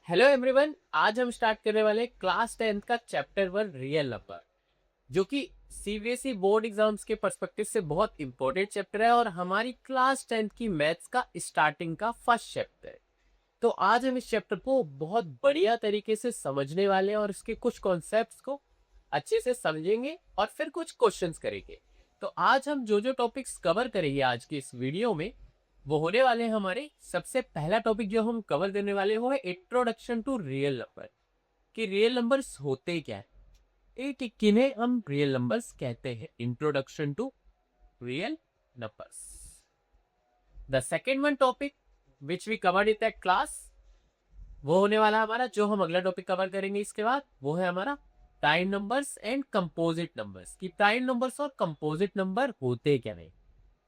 Hello everyone. आज हम start करने वाले क्लास 10th का चैप्टर 1 रियल नंबर, जो कि सीबीएसई बोर्ड एग्जाम्स के पर्सपेक्टिव से बहुत इंपॉर्टेंट चैप्टर है और हमारी क्लास 10th की मैथ्स का स्टार्टिंग का फर्स्ट चैप्टर है। तो आज हम इस चैप्टर को बहुत बढ़िया तरीके से समझने वाले हैं और इसके कुछ कॉन्सेप्ट्स को अच्छे से समझेंगे और फिर कुछ क्वेश्चंस करेंगे। तो आज हम जो जो टॉपिक्स कवर करेंगे आज की इस वीडियो में, वो होने वाले हैं हमारे। सबसे पहला टॉपिक जो हम कवर करने वाले वो है इंट्रोडक्शन टू रियल नंबर, कि रियल नंबर्स होते क्या है, एक किन्हें हम रियल नंबर्स कहते हैं। Introduction to real numbers. The second one topic which we covered in that class, वो होने वाला हमारा, जो हम अगला टॉपिक कवर करेंगे इसके बाद, वो है हमारा prime numbers and composite numbers, कि प्राइम नंबर्स और कंपोजिट नंबर होते क्या नहीं।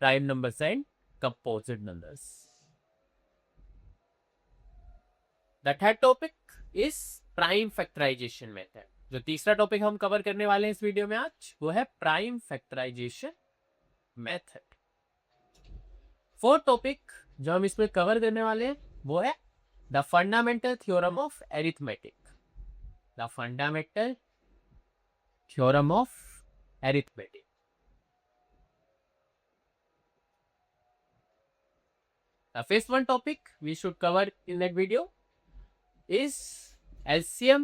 Prime numbers and composite numbers. The third topic is prime factorization method. जो तीसरा टॉपिक हम कवर करने वाले हैं इस वीडियो में आज, वो है prime factorization method. Fourth topic जो हम इसमें कवर करने वाले हैं वो है the fundamental theorem of arithmetic. The fundamental theorem of arithmetic. The first one topic we should cover in that video is LCM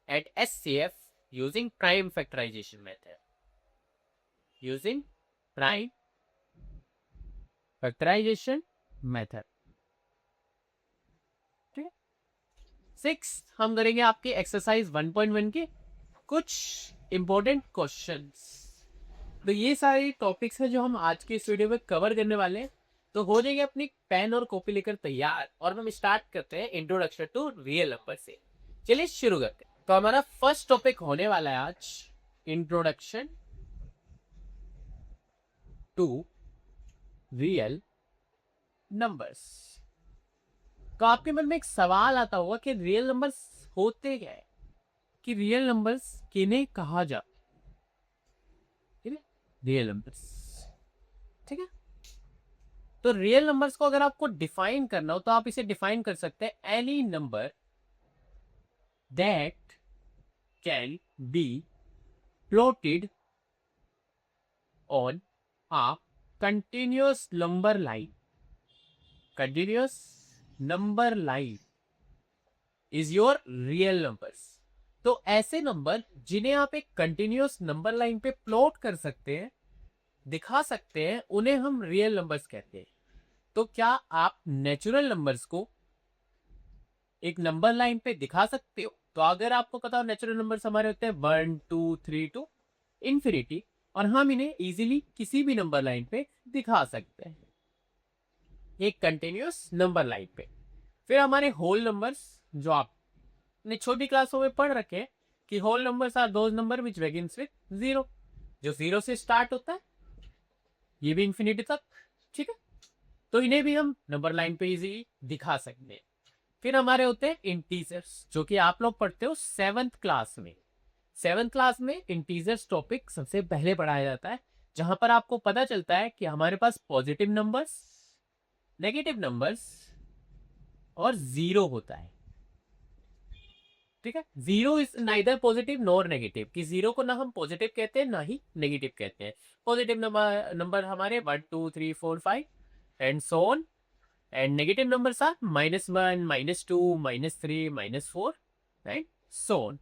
and SCF using prime factorization method. Using prime factorization method. ठीक है। 6 हम करेंगे आपके exercise 1.1 के कुछ important questions. तो ये सारे टॉपिक्स हैं जो हम आज के इस वीडियो में कवर करने वाले हैं। तो हो जाएंगे अपनी पेन और कॉपी लेकर तैयार और हम स्टार्ट करते हैं इंट्रोडक्शन टू रियल नंबर से। चलिए शुरू करते हैं। तो हमारा फर्स्ट टॉपिक होने वाला है आज इंट्रोडक्शन टू रियल नंबर्स। तो आपके मन में एक सवाल आता होगा कि रियल नंबर्स होते क्या है, कि रियल नंबर्स किन्हें कहा जाता है। रियल नंबर्स, ठीक है। तो रियल नंबर्स को अगर आपको डिफाइन करना हो तो आप इसे डिफाइन कर सकते हैं any number that can be plotted on a continuous number line. Continuous number line is your real numbers. तो ऐसे नंबर जिन्हें आप एक कंटिन्यूअस नंबर लाइन पे प्लॉट कर सकते हैं, दिखा सकते हैं, उन्हें हम रियल नंबर्स कहते हैं। तो क्या आप नेचुरल नंबर्स को एक नंबर लाइन पे दिखा सकते हो? तो अगर आपको पता हो नेचुरल नंबर्स हमारे होते हैं 1 2 3 टू इंफिनिटी, और हम इन्हें इजीली किसी भी नंबर लाइन पे दिखा सकते हैं एक कंटिन्यूअस नंबर लाइन पे। फिर हमारे होल नंबर्स, जो आपने छोटी क्लासों में पढ़ रखे हैं, कि whole numbers are those number which begins with 0, जो 0 से स्टार्ट होता है, ये भी इंफिनिटी तक, ठीक है। तो इन्हें भी हम नंबर लाइन पे इजीली दिखा सकते हैं। फिर हमारे होते हैं इंटीजर्स, जो कि आप लोग पढ़ते हो 7th क्लास में। 7th क्लास में इंटीजर्स टॉपिक सबसे पहले पढ़ाया जाता है, जहां पर आपको पता चलता है कि हमारे पास पॉजिटिव नंबर्स, नेगेटिव नंबर्स और जीरो होता है, ठीक है। Zero is neither positive nor negative, कि जीरो को ना हम पॉजिटिव कहते हैं ना ही नेगेटिव कहते हैं। पॉजिटिव नंबर हमारे 1 2 3 4 5 and so on, and negative numbers are -1 -2 -3 -4 and so on.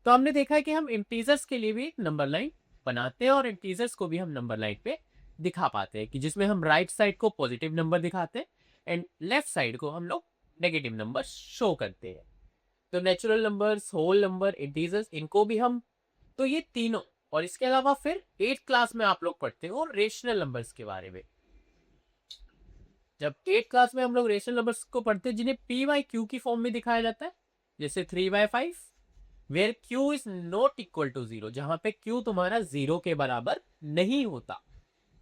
तो हमने देखा है कि हम इंटीजर्स के लिए भी एक नंबर लाइन बनाते हैं और इंटीजर्स को भी हम नंबर लाइन पे दिखा पाते हैं, कि जिसमें हम राइट साइड को पॉजिटिव नंबर दिखाते हैं एंड लेफ्ट साइड को हम लोग नेगेटिव नंबर शो करते हैं। तो natural numbers, whole number, integers, इनको भी हम, तो ये तीनों, और इसके अलावा फिर 8th क्लास में आप लोग पढ़ते हो रेशनल नंबर्स के बारे में। जब 8th क्लास में हम लोग रेशनल नंबर्स को पढ़ते हैं जिन्हें पी बाई क्यू की फॉर्म में दिखाया जाता है, जैसे 3/5, where Q is not equal to 0, जहां पे क्यू तुम्हारा 0 के बराबर नहीं होता।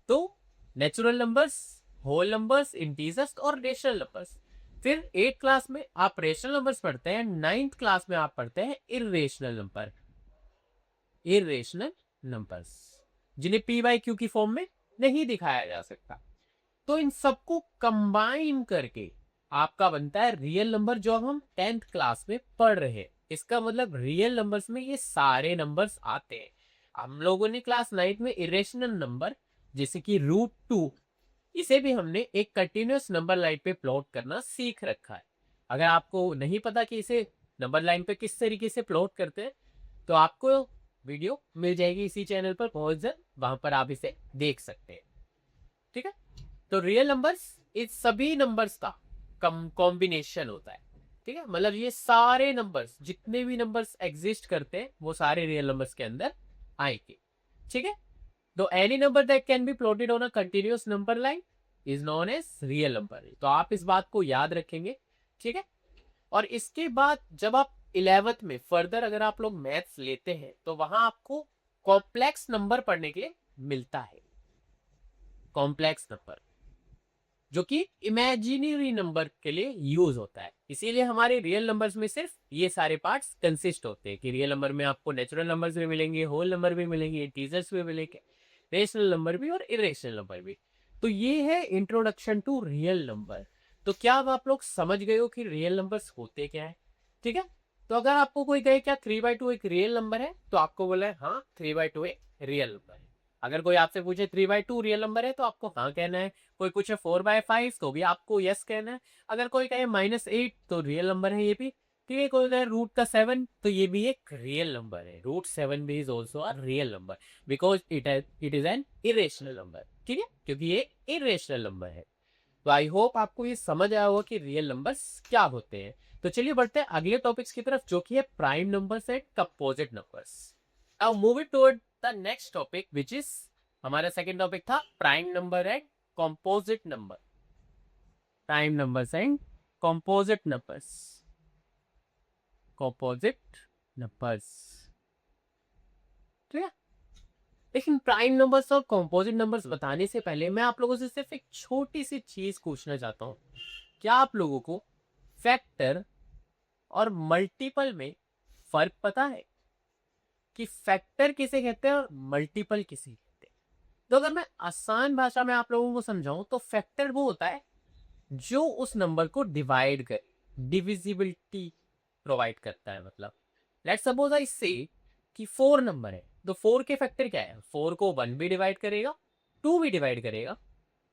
तो natural numbers, whole numbers, integers और रेशनल नंबर्स। फिर 8th क्लास में आप रेशनल नंबर्स पढ़ते हैं, 9th क्लास में आप पढ़ते हैं इरेशनल नंबर। इरेशनल नंबर्स जिन्हें पी बाई क्यू की फॉर्म में नहीं दिखाया जा सकता। तो इन सबको कंबाइन करके आपका बनता है रियल नंबर जो हम 10th क्लास में पढ़ रहे हैं। इसका मतलब रियल नंबर्स में ये सारे नंबर्स आते हैं। हम लोगों ने क्लास 9th में इरेशनल नंबर जैसे कि √2, इसे भी हमने एक कंटिन्यूअस नंबर लाइन पे प्लॉट करना सीख रखा है। अगर आपको नहीं पता कि इसे नंबर लाइन पे किस तरीके से प्लॉट करते हैं, तो आपको वीडियो मिल जाएगी इसी चैनल पर बहुत जल्द, वहां पर आप इसे देख सकते हैं। ठीक है, तो रियल नंबर्स इस सभी नंबर्स का कॉम्बिनेशन होता है। ठीक है, मतलब ये सारे नंबर्स, जितने भी नंबर्स एग्जिस्ट करते हैं वो सारे रियल नंबर्स के अंदर आएंगे। ठीक है, तो any number that can be plotted on a continuous number line is known as real number. तो आप इस बात को याद रखेंगे। ठीक है, और इसके बाद जब आप 11th में फर्दर अगर आप लोग मैथ्स लेते हैं तो वहां आपको कॉम्प्लेक्स नंबर पढ़ने के लिए मिलता है। कॉम्प्लेक्स नंबर जो कि इमेजिनरी नंबर के लिए यूज होता है। इसीलिए हमारे रियल नंबर्स में सिर्फ ये सारे पार्ट्स कंसिस्ट होते हैं कि रियल नंबर में आपको नेचुरल नंबर्स भी मिलेंगे, होल नंबर भी मिलेंगे, इंटीजर्स भी मिलेंगे, रेशनल नंबर भी और इरेशनल नंबर भी। तो ये है इंट्रोडक्शन टू रियल नंबर। तो क्या अब आप लोग समझ गए हो कि रियल नंबर्स होते क्या है? ठीक है, तो अगर आपको कोई कहे क्या 3/2 एक रियल नंबर है, तो आपको बोला है हाँ 3/2 एक रियल नंबर है। अगर कोई आपसे पूछे 3/2 रियल नंबर है तो आपको हाँ कहना है। कोई पूछे 4/5 तो भी आपको यस कहना है। अगर कोई कहे -8 तो रियल नंबर है ये भी। ठीक है, कोई कहे √7 तो ये भी एक रियल नंबर है। √7 भी is also a real number because it is an irrational number. ठीक है, क्योंकि ये इरेशनल नंबर है। तो आई होप आपको ये समझ आया होगा कि रियल नंबर्स क्या होते हैं। तो चलिए बढ़ते हैं अगले टॉपिक्स की तरफ जो कि है prime numbers and composite numbers. Now moving toward the next topic which is, हमारा सेकंड टॉपिक था prime number and composite number. Prime numbers and composite numbers. Composite numbers, ठीक है। लेकिन प्राइम नंबर्स और कंपोजिट नंबर्स बताने से पहले मैं आप लोगों से सिर्फ एक छोटी सी चीज पूछना चाहता हूं। क्या आप लोगों को फैक्टर और मल्टीपल में फर्क पता है कि फैक्टर किसे कहते हैं और मल्टीपल किसे कहते हैं? तो अगर मैं आसान भाषा में आप लोगों को समझाऊं तो फैक्टर वो होता है जो उस नंबर को डिवाइड करे, डिविजिबिलिटी प्रोवाइड करता है। मतलब लेट्स सपोज आई से कि 4 नंबर है, तो 4 के फैक्टर क्या है? 4 को 1 भी डिवाइड करेगा, 2 भी डिवाइड करेगा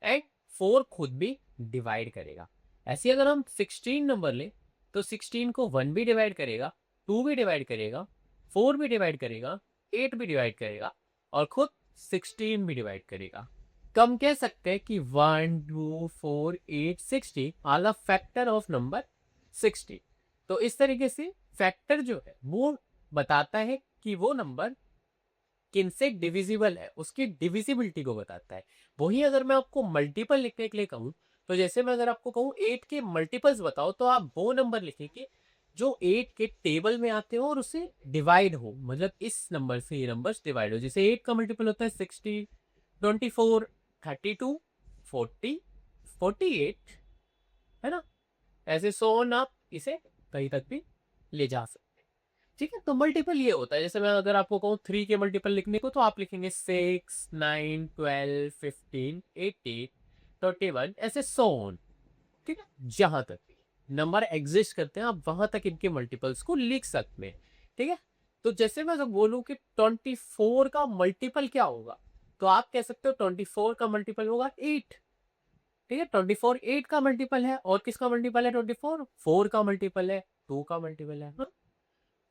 एंड 4 खुद भी डिवाइड करेगा। ऐसे अगर हम 16 नंबर ले तो 16 को 1 भी डिवाइड करेगा, 2 भी डिवाइड करेगा, 4 भी डिवाइड करेगा, 8 भी डिवाइड करेगा और खुद 16 भी डिवाइड करेगा। कम कह सकते हैं कि 1 2 4 8 60 are the factor of number 60। तो इस तरीके से फैक्टर जो है वो बताता है कि वो नंबर किनसे डिविजिबल है, उसकी डिविजिबिलिटी को बताता है। वही अगर मैं आपको मल्टीपल लिखने के लिए कहूँ, तो जैसे मैं अगर आपको कहूँ 8 के मल्टीपल्स बताओ, तो आप वो नंबर लिखेंगे जो 8 के टेबल में आते हो और उससे डिवाइड हो, मतलब इस नंबर से ये नंबर्स डिवाइड हो। जैसे 8 का मल्टीपल होता है 60, 24, 32, 40, 48, है ना? ऐसे सो ऑन आप इसे कहीं तक भी ले जा सकते हैं। ठीक है, तो मल्टीपल ये होता है। जैसे मैं अगर आपको कहूँ 3 के मल्टीपल लिखने को, तो आप लिखेंगे 6, 9, 12, 15, 18, 31, ऐसे सो ऑन। ठीक है, जहां तक नंबर एग्जिस्ट करते हैं आप वहां तक इनके मल्टीपल्स को लिख सकते हैं। ठीक है, तो जैसे मैं अगर बोलूं कि 24 का मल्टीपल क्या होगा, तो आप कह सकते हो 24 का मल्टीपल होगा 8। ठीक है, 24 8 का मल्टीपल है। और किसका मल्टीपल है 24? 4 का मल्टीपल है, 2 का मल्टीपल है।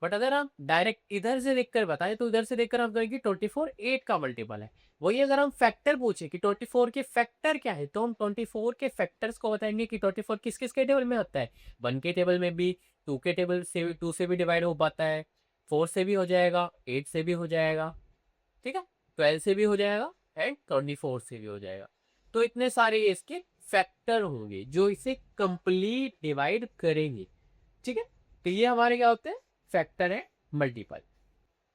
बट अगर हम डायरेक्ट इधर से देखकर बताएं तो इधर से देखकर हम कहेंगे 24 8 का मल्टीपल है। वही अगर हम फैक्टर पूछे कि 24 के फैक्टर क्या है, तो हम 24 के फैक्टर्स को बताएंगे कि 24 किस किस के टेबल में आता है। 1 के टेबल में भी, 2 के टेबल से, 2 से भी डिवाइड हो पाता है, 4 से भी हो जाएगा, 8 से भी हो जाएगा, ठीक है, 12 से भी हो जाएगा एंड 24 से भी हो जाएगा। तो इतने सारे इसके फैक्टर होंगे जो इसे कंप्लीट डिवाइड करेंगे। ठीक है, तो ये हमारे क्या होते हैं? फैक्टर है, मल्टीपल।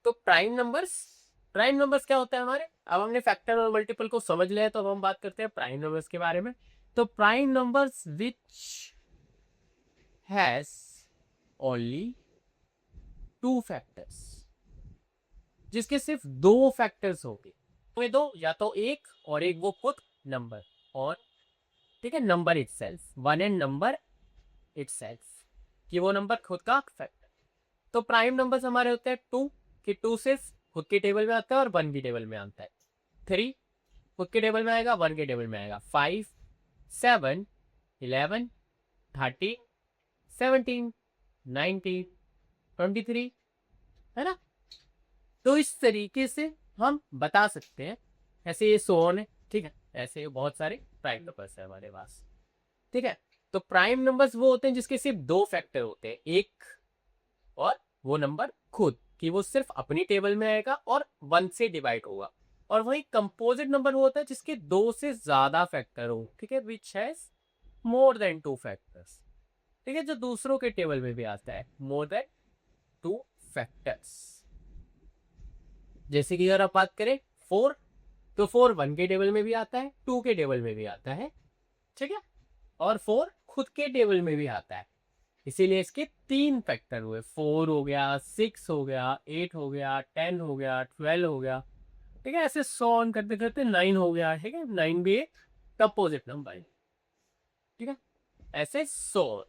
तो प्राइम नंबर्स क्या होता है हमारे? अब हमने फैक्टर और मल्टीपल को समझ लिया, तो अब हम बात करते हैं प्राइम नंबर्स के बारे में। तो prime numbers which has only 2 factors, जिसके सिर्फ 2 फैक्टर्स होंगे। वे दो, या तो एक और एक वो खुद नंबर, और ठीक है number itself, 1 and number itself, कि वो नंबर खुद का फैक्टर। तो प्राइम नंबर्स हमारे होते हैं 2, कि 2 सिर्फ खुद के टेबल में आता है और 1 की टेबल में आता है। 3 खुद के टेबल में आएगा, 1 के टेबल में आएगा। 5, 7, 11, 13, 17, 19, 23, है ना। तो इस तरीके से हम बता सकते हैं, ऐसे ये सोन है, ठीक है, ऐसे बहुत सारे प्राइम नंबर्स है हमारे पास, ठीक है। तो प्राइम नंबर्स वो होते हैं जिसके सिर्फ 2 फैक्टर होते हैं, एक और वो नंबर खुद, कि वो सिर्फ अपनी टेबल में आएगा और 1 से डिवाइड होगा। और वही कंपोजिट नंबर वो होता है जिसके 2 से ज्यादा फैक्टर हो, ठीक है, which has more than 2 factors, ठीक है, जो दूसरों के टेबल में भी आता है, मोर देन 2 फैक्टर्स। जैसे कि अगर आप बात करें 4, तो 4 1 के टेबल में भी आता है, 2 के टेबल में भी आता है, ठीक है, और 4 खुद के टेबल में भी आता है। इसीलिए इसके 3 फैक्टर हुए, 4 हो गया, 6 हो गया, 8 हो गया, 10 हो गया, 12 हो गया, ठीक है, ऐसे सो ऑन करते करते 9 हो गया, ठीक है, 9 भी एक कंपोजिट नंबर है, ठीक है, ऐसे सो।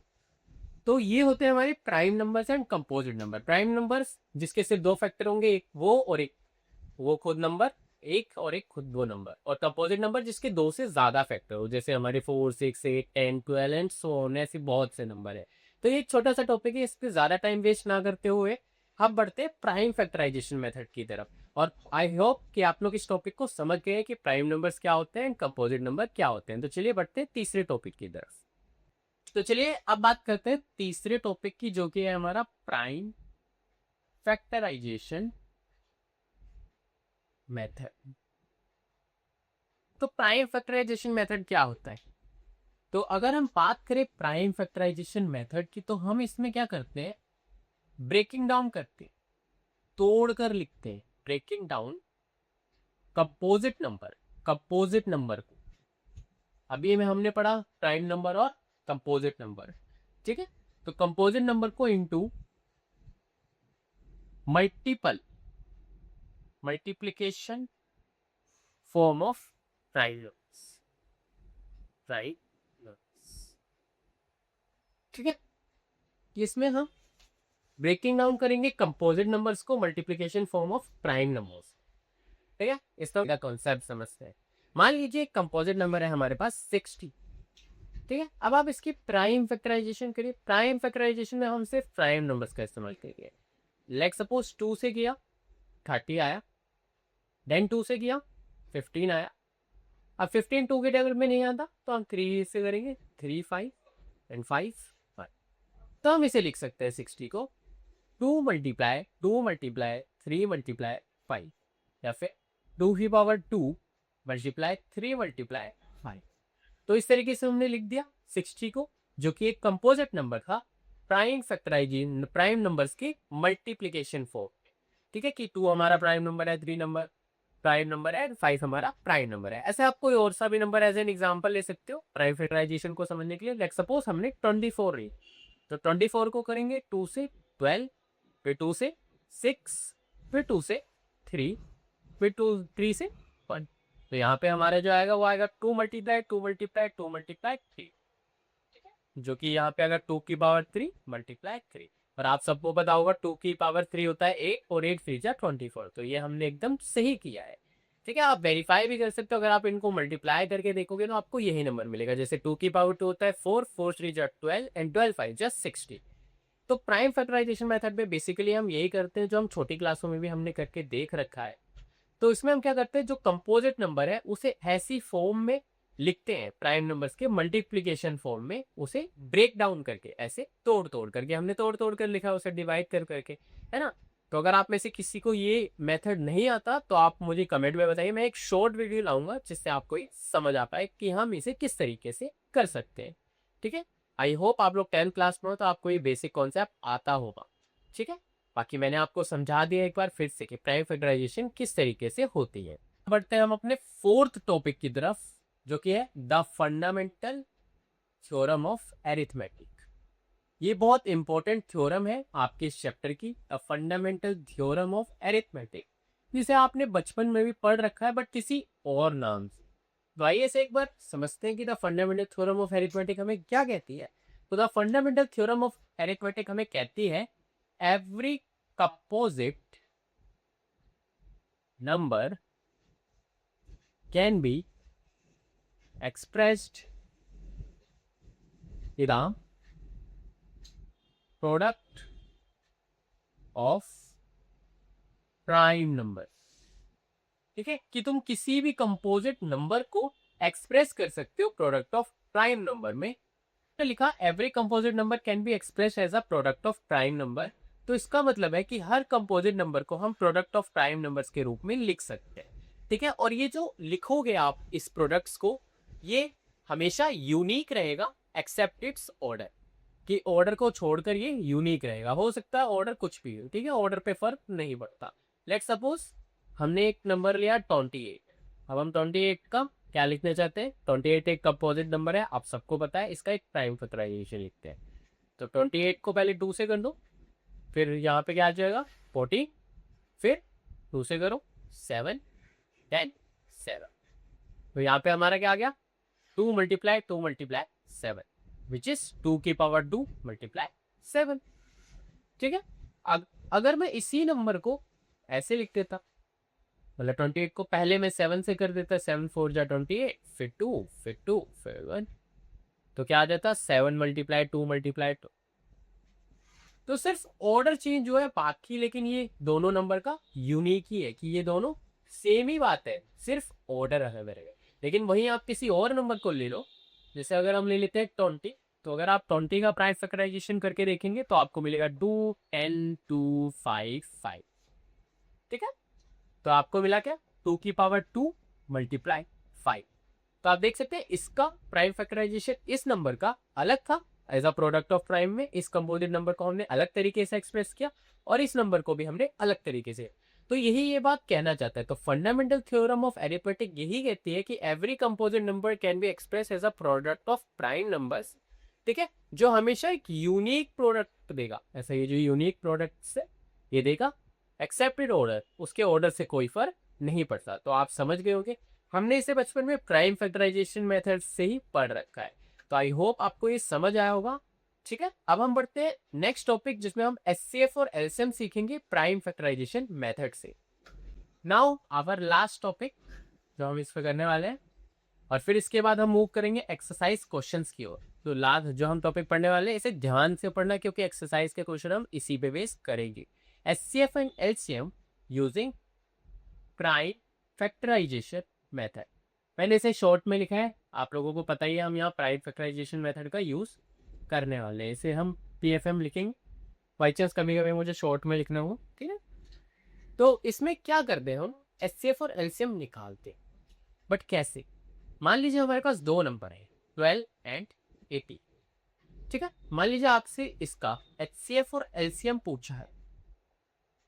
तो ये होते हैं हमारे prime numbers and composite number. Prime numbers जिसके सिर्फ 2 फैक्टर होंगे, एक वो और एक वो खुद नंबर, एक और एक खुद दो नंबर। और कंपोजिट नंबर जिसके 2 से ज्यादा फैक्टर हो, जैसे हमारे 4, 6, 8, 10, 12 एंड सो ऑन, ऐसे बहुत से नंबर है। तो ये एक छोटा सा टॉपिक है, इस पर ज्यादा टाइम वेस्ट ना करते हुए हम बढ़ते हैं प्राइम फैक्टराइजेशन मेथड की तरफ। और आई होप कि आप लोग इस टॉपिक को समझ गए कि प्राइम नंबर्स क्या होते हैं एंड कंपोजिट नंबर क्या होते हैं। तो चलिए बढ़ते हैं तीसरे टॉपिक की तरफ। तो चलिए अब बात करते हैं तीसरे टॉपिक की, जो कि है हमारा प्राइम फैक्टराइजेशन मेथड। तो प्राइम फैक्टराइजेशन मेथड क्या होता है? तो अगर हम बात करें प्राइम फैक्टराइजेशन मेथड की, तो हम इसमें क्या करते हैं, ब्रेकिंग डाउन करते हैं, तोड़ कर लिखते हैं, ब्रेकिंग डाउन कंपोजिट नंबर को। अभी में हमने पढ़ा प्राइम नंबर और कंपोजिट नंबर, ठीक है। तो कंपोजिट नंबर को into multiplication form of prime numbers, ठीक है। इसमें हम ब्रेकिंग डाउन करेंगे कंपोजिट नंबर्स को multiplication form of prime numbers, ठीक है। इसका कॉन्सेप्ट समझते हैं। मान लीजिए एक कंपोजिट नंबर है हमारे पास 60, ठीक है। अब आप इसकी प्राइम फैक्टराइजेशन करिए। प्राइम फैक्टराइजेशन में हम सिर्फ प्राइम नंबर्स का इस्तेमाल करेंगे। लाइक सपोज 2 से किया 30 आया, देन 2 से किया 15 आया। अब 15 2 के टेबल में नहीं आता, तो हम 3 से करेंगे, 3 5 एंड 5 5। तो हम इसे लिख सकते हैं 60 को 2 मल्टीप्लाई 3 मल्टीप्लाई 5, या फिर 2 की पावर 2 मल्टीप्लाई 3 मल्टीप्लाई 5। तो इस तरीके से हमने लिख दिया 60 को, जो कि एक कंपोजिट नंबर था, प्राइम नंबर्स की मल्टीप्लिकेशन फॉर्म, ठीक है, कि 2 हमारा प्राइम नंबर है, 3 नंबर प्राइम नंबर है, 5 हमारा प्राइम नंबर है। ऐसे आप कोई और सा भी नंबर एज एन एग्जांपल ले सकते हो प्राइम फैक्टराइजेशन को समझने के लिए। लाइक सपोज हमने 24 ली, तो 24 को करेंगे 2 से 12, फिर 2 से 6, फिर 2 से 3, फिर 3 से 1। तो यहाँ पे हमारा जो आएगा वो आएगा 2 मल्टीप्लाई 2 मल्टीप्लाई 2 मल्टीप्लाई 3, जो कि यहाँ पे अगर 2 की पावर 3 मल्टीप्लाई 3। और आप सबको पता होगा 2 की पावर 3 होता है 8, और 8 3 जा 24। तो ये हमने एकदम सही किया है, ठीक है। आप वेरीफाई भी कर सकते हो, अगर आप इनको मल्टीप्लाई करके देखोगे तो आपको यही नंबर मिलेगा। जैसे 2 की पावर 2 होता है 4, 4 3 जा 12 एंड 12 5 जा 60। तो प्राइम फैक्टराइजेशन मेथड में बेसिकली हम यही करते हैं, जो हम छोटी क्लासों में भी हमने करके देख रखा है। तो इसमें हम क्या करते हैं, जो कंपोजिट नंबर है उसे ऐसी फॉर्म में लिखते हैं, प्राइम नंबर्स के मल्टीप्लिकेशन फॉर्म में, उसे ब्रेक डाउन करके, ऐसे तोड़ तोड़ करके, हमने तोड़ तोड़ कर लिखा, उसे डिवाइड कर करके, है ना। तो अगर आप में से किसी को ये मेथड नहीं आता, तो आप मुझे कमेंट में बताइए, मैं एक शॉर्ट वीडियो लाऊंगा जिससे आपको समझ आ पाए कि हम इसे किस तरीके से कर सकते हैं, ठीक है। आई होप आप लोग 10th क्लास में हो तो आपको ये बेसिक कॉन्सेप्ट आता होगा, ठीक है। बाकी मैंने आपको समझा दिया एक बार फिर से कि प्राइम फैक्टराइजेशन किस तरीके से होती है। बढ़ते हैं हम अपने फोर्थ टॉपिक की तरफ, जो कि है the fundamental theorem of arithmetic. ये बहुत इंपॉर्टेंट थ्योरम है आपके इस चैप्टर की, the fundamental theorem of arithmetic, जिसे आपने बचपन में भी पढ़ रखा है बट किसी और नाम से। तो आइए से एक बार समझते हैं कि the fundamental theorem of arithmetic हमें क्या कहती है। तो the fundamental theorem of arithmetic हमें कहती है every composite number can B expressed in the product of prime number. ठीक है, कि तुम किसी भी कंपोजिट नंबर को एक्सप्रेस कर सकते हो प्रोडक्ट ऑफ प्राइम नंबर में। तो लिखा every composite number can be express as a product of prime number. तो इसका मतलब है कि हर कंपोजिट नंबर को हम प्रोडक्ट ऑफ प्राइम नंबर्स के रूप में लिख सकते हैं। ठीक है, और ये जो लिखोगे आप इस प्रोडक्ट्स को, ये हमेशा यूनिक रहेगा एक्सेप्ट इट्स ऑर्डर, कि ऑर्डर को छोड़कर ये यूनिक रहेगा। हो सकता है ऑर्डर कुछ भी हो, ठीक है, ऑर्डर पे फर्क नहीं पड़ता। लेट सपोज हमने एक नंबर लिया 28, अब हम 28 का क्या लिखना चाहते हैं? 28 एक कंपोजिट नंबर है, आप सबको पता है, इसका एक प्राइम फैक्टराइजेशन लिखते हैं। तो 28 को पहले 2 से कर दो, फिर यहाँ पे क्या आ जाएगा 40, फिर 2 से करो 7 10 7। तो यहाँ पे हमारा क्या आ गया 2 मल्टीप्लाई 2 मल्टीप्लाई 7 विच इज 2 की पावर 2 मल्टीप्लाई 7। ठीक है, अगर मैं इसी नंबर को ऐसे लिख देता, मतलब 28 को पहले मैं 7 से कर देता, 7 4 जा 28, फिर 2 फिर 2 फिर 1, तो क्या आ जाता 7 मल्टीप्लाई 2 मल्टीप्लाई 2। तो सिर्फ ऑर्डर चेंज हुआ है बाकी, लेकिन ये दोनों नंबर का यूनिक ही है कि ये दोनों सेम ही बात है, सिर्फ ऑर्डर है मेरे। लेकिन वहीं आप किसी और नंबर को ले लो, जैसे अगर हम ले लेते हैं 20, तो अगर आप 20 का प्राइम फैक्टराइजेशन करके देखेंगे तो आपको मिलेगा 2 10 2 5 5। ठीक है, तो आपको मिला क्या 2 की पावर 2 मल्टीप्लाई 5। तो आप देख सकते हैं इसका प्राइम फैक्टराइजेशन इस नंबर का अलग था as a product of prime में, इस कंपोजिट नंबर को हमने अलग तरीके से एक्सप्रेस किया और इस नंबर को भी हमने अलग तरीके से। तो यही ये बात कहना चाहता है। तो फंडामेंटल थ्योरम ऑफ अरिथमेटिक यही कहती है कि every composite number can be express as a product of prime numbers. ठीक है, जो हमेशा एक यूनिक प्रोडक्ट देगा। ऐसा ये जो यूनिक प्रोडक्ट है ये देगा एक्सेप्टेड ऑर्डर, उसके ऑर्डर से कोई फर्क नहीं पड़ता। तो आप समझ गए होंगे, हमने इसे बचपन में प्राइम फैक्टराइजेशन मेथड से ही पढ़ रखा है। तो आई होप आपको ये समझ आया होगा। ठीक है, अब हम बढ़ते हैं नेक्स्ट टॉपिक जिसमें हम एचसीएफ और एलसीएम सीखेंगे प्राइम फैक्टराइजेशन मेथड से। नाउ आवर लास्ट टॉपिक जो हम इस पे करने वाले हैं, और फिर इसके बाद हम मूव करेंगे एक्सरसाइज क्वेश्चंस की ओर। तो लास्ट जो हम टॉपिक पढ़ने वाले हैं इसे ध्यान से पढ़ना, क्योंकि एक्सरसाइज के क्वेश्चन हम इसी पे बेस करेंगे। HCF and LCM using prime factorization method. मैंने इसे शॉर्ट में लिखा है, आप लोगों को पता ही है हम यहाँ प्राइम फैक्टराइजेशन मेथड का यूज करने वाले हैं। इसे हम पीएफएम लिखेंगे, बाई चांस कभी कभी मुझे शॉर्ट में लिखना हो। ठीक है, तो इसमें क्या करते हैं हम एचसीएफ और एलसीएम निकालते हैं, बट कैसे? मान लीजिए हमारे पास दो नंबर है 12 एंड 80। ठीक है, मान लीजिए आपसे इसका एचसीएफ और एलसीएम पूछा है।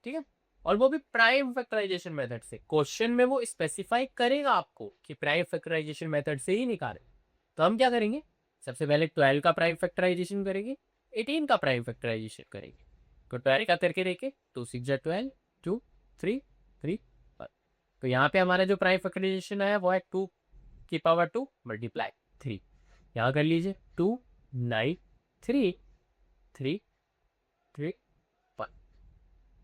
ठीक है, और वो भी प्राइम फैक्टराइजेशन मेथड से। क्वेश्चन में वो स्पेसिफाई करेगा आपको कि प्राइम फैक्टराइजेशन मेथड से ही निकाले। तो हम क्या करेंगे, सबसे पहले 12 का प्राइम फैक्टराइजेशन करेंगे, 18 का प्राइम फैक्टराइजेशन करेंगे। तो 12 का करके देखे 2 6 जा 12 2 3 3 1। तो यहाँ पे हमारा जो प्राइम फैक्टराइजेशन आया वो है 2 की पावर 2 मल्टीप्लाई 3। यहाँ कर लीजिए 2 9 3 3 3 1।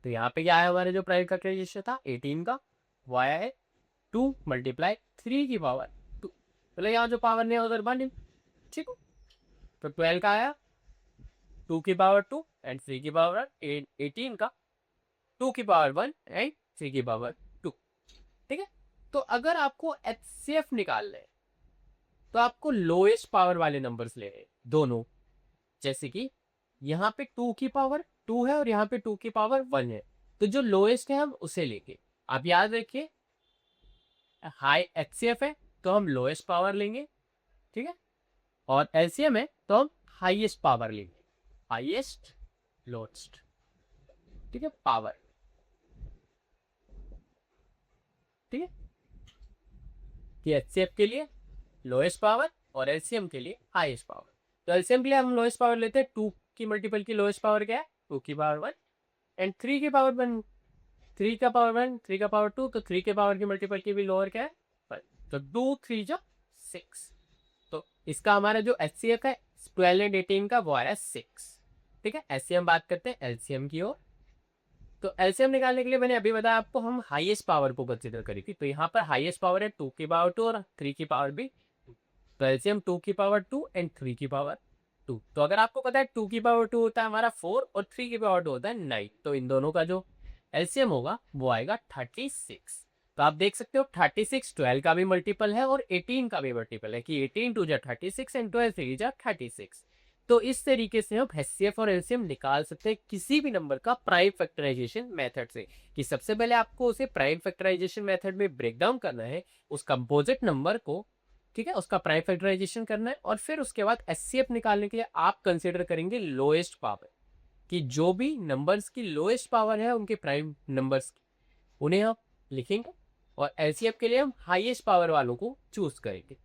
तो यहाँ पे क्या है हमारे जो प्राइम फैक्टराइजेशन था 18 का, वो आया है 2 मल्टीप्लाई 3 की पावर 2। मतलब यहाँ जो पावर नहीं है उधर बन। ठीक है, तो 12 का आया 2 की पावर 2 एंड 3 की पावर 18 का 2 की पावर 1 एंड 3 की पावर 2। ठीक है, तो अगर आपको एचसीएफ निकालना है तो आपको लोएस्ट पावर वाले नंबर्स ले हैं दोनों। जैसे कि यहाँ पे 2 की पावर 2 है और यहाँ पे 2 की पावर 1 है, तो जो लोएस्ट है हम उसे लेंगे। आप याद रखिए हाई एचसीएफ है तो हम लोएस्ट पावर लेंगे। ठीक है, और एलसीएम है तो हम हाईएस्ट पावर लेंगे, हाईएस्ट लोएस्ट। ठीक है, पावर। ठीक है, कि एचसीएफ के लिए लोएस्ट पावर और एलसीएम के लिए हाईएस्ट पावर। तो एलसीएम के लिए हम लोएस्ट पावर लेते हैं, 2 की मल्टीपल की लोएस्ट पावर क्या है 2 की पावर 1 एंड 3 की पावर 1, 3 का पावर 1 3 का पावर 2, तो 3 के पावर की मल्टीपल की भी लोअर क्या है 1। तो 2 3 जा 6। तो इसका हमारा जो एचसीएफ है 12 एंड 18 का, वो आया 6। ठीक है, ऐसे हम बात करते हैं एलसीएम की ओर। तो एलसीएम निकालने के लिए मैंने अभी बताया आपको, हम हाईएस्ट पावर को कंसीडर करी थी। तो यहाँ पर हाईएस्ट पावर है 2 की पावर 2 और 3 की पावर भी 2। तो एलसीएम 2 की पावर 2 एंड 3 की पावर 2। तो अगर आपको पता है 2 की पावर 2 होता है हमारा 4 और 3 की पावर 2 होता है 9, तो इन दोनों का जो एलसीएम होगा वो आएगा 36। तो आप देख सकते हो 36 12 का भी मल्टीपल है और 18 का भी मल्टीपल है कि 18 2 जा 36 एंड 12 3 जा 36। तो इस तरीके से हम एचसीएफ और एलसीएम निकाल सकते हैं किसी भी नंबर का प्राइम फैक्टराइजेशन मेथड से। कि सबसे पहले आपको उसे प्राइम फैक्टराइजेशन मेथड में ब्रेक डाउन करना है, उस कंपोजिट नंबर को, ठीक है, उसका प्राइम फैक्टराइजेशन करना है, और फिर उसके बाद एचसीएफ निकालने के लिए आप कंसिडर करेंगे लोएस्ट पावर, कि जो भी नंबर्स की लोएस्ट पावर है उनके प्राइम नंबर्स की, उन्हें आप लिखेंगे, और एलसीएफ के लिए हम हाईएस्ट पावर वालों को चूज करेंगे।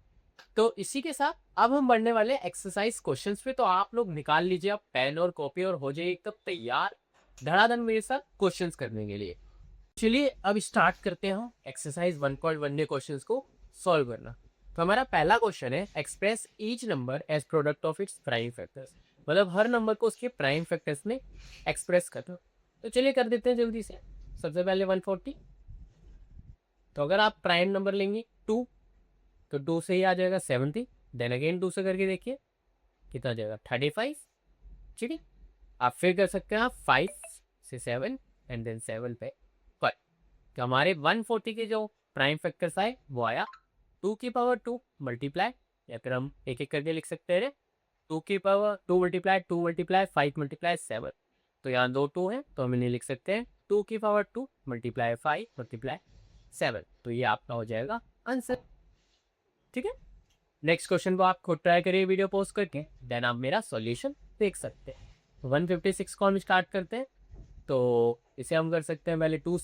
तो इसी के साथ अब हम बढ़ने वाले एक्सरसाइज क्वेश्चंस पे। तो आप लोग निकाल लीजिए आप पेन और कॉपी और हो जाइए एकदम तैयार धड़ाधड़ मेरे साथ क्वेश्चंस करने के लिए। चलिए अब स्टार्ट करते हैं हम एक्सरसाइज 1.1 में क्वेश्चंस को सॉल्व करना। तो हमारा पहला क्वेश्चन है, express each number as product of its prime factors. मतलब हर नंबर को उसके प्राइम फैक्टर्स में एक्सप्रेस कर दो। तो चलिए कर देते हैं जल्दी से। सबसे पहले 140। तो अगर आप प्राइम नंबर लेंगे 2, तो 2 से ही आ जाएगा 70। देन अगेन 2 से करके देखिए कितना आ जाएगा 35। ठीक है, आप फिर कर सकते हैं आप 5 से 7 एंड देन 7 पे पर। तो हमारे 140 के जो प्राइम फैक्टर्स आए वो आया 2 की पावर 2 मल्टीप्लाई, या फिर हम एक एक करके लिख सकते हैं 2 की पावर 2 मल्टीप्लाई 2 मल्टीप्लाई 5 मल्टीप्लाई 7। तो यहाँ 2 2 है तो हम इन्हें लिख सकते हैं 2 की पावर 2 मल्टीप्लाई 5 मल्टीप्लाई 7। तो ये आपका हो जाएगा आंसर। ठीक है, नेक्स्ट क्वेश्चन को आप खुद ट्राई करिए वीडियो पोस्ट करके, देन आप मेरा सॉल्यूशन देख सकते हैं। 156 को हम स्टार्ट करते हैं। तो इसे हम कर सकते हैं पहले 2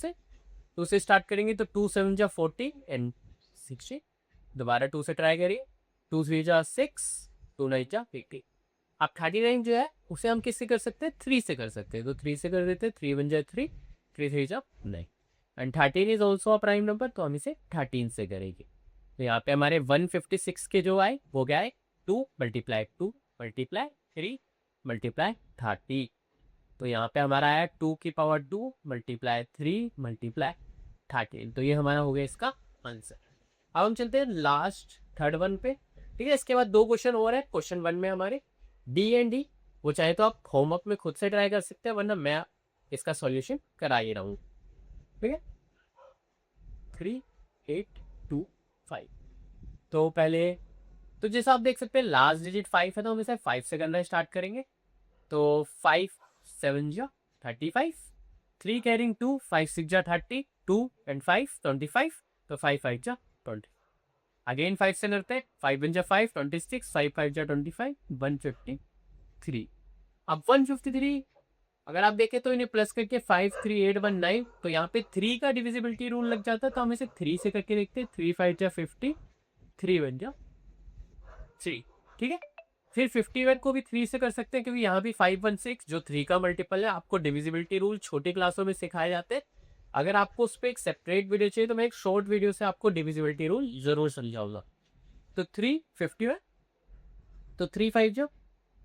से स्टार्ट करेंगे। तो 2 7 जा 40 एंड 60। दोबारा 2 से ट्राई करिए। 2 3 जा 6, 2 9 जा 50। अब 39 जो है उसे हम किससे कर सकते हैं, 3 से कर सकते हैं। तो 3 से कर देते हैं। 3 1 जा 3, 3 3 जा 9 and 13 is also a prime number, तो हम इसे 13 से करेंगे। तो यहाँ पे हमारे 156 के जो आए वो क्या आए 2 मल्टीप्लाई 2 मल्टीप्लाई 3 मल्टीप्लाई 30। तो यहाँ पे हमारा आया 2 की पावर 2 मल्टीप्लाई 3 मल्टीप्लाई 13। तो ये हमारा हो गया इसका आंसर। अब हम चलते हैं लास्ट थर्ड वन पे। ठीक है, इसके बाद 2 क्वेश्चन और है। क्वेश्चन 1 में हमारे डी एंड डी, वो चाहे तो आप होमवर्क में खुद से ट्राई कर सकते हैं, वरना मैं इसका सॉल्यूशन करा ही रहा हूँ। ठीक है, 3 8 2 5। तो पहले तो जैसा आप देख सकते हैं लास्ट डिजिट 5 है, तो हम इसे 5 से करना स्टार्ट करेंगे। तो 5 7 जा 35, 3 कैरिंग 2, 5 6 जा 30, 2 एंड 5 25। तो 5 5 जा 20। अगेन 5 से करते हैं। 5 1 जा 5 26, 5 5 जा 25, 153। अब 153 अगर आप देखें तो इन्हें प्लस करके 5 3 8 1 9। तो यहाँ पे 3 का डिविजिबिलिटी रूल लग जाता है, तो हम इसे 3 से करके देखते हैं। 3 5 जा 50, 3 1 जा 3। ठीक है, फिर 51 को भी 3 से कर सकते हैं, क्योंकि यहाँ भी 516 जो 3 का मल्टीपल है। आपको डिविजिबिलिटी रूल छोटी क्लासों में सिखाए जाते हैं। अगर आपको उस पर एक सेपरेट वीडियो चाहिए तो मैं एक शॉर्ट वीडियो से आपको डिविजिबिलिटी रूल जरूर समझाऊंगा। तो 3 51, तो 3 5 जो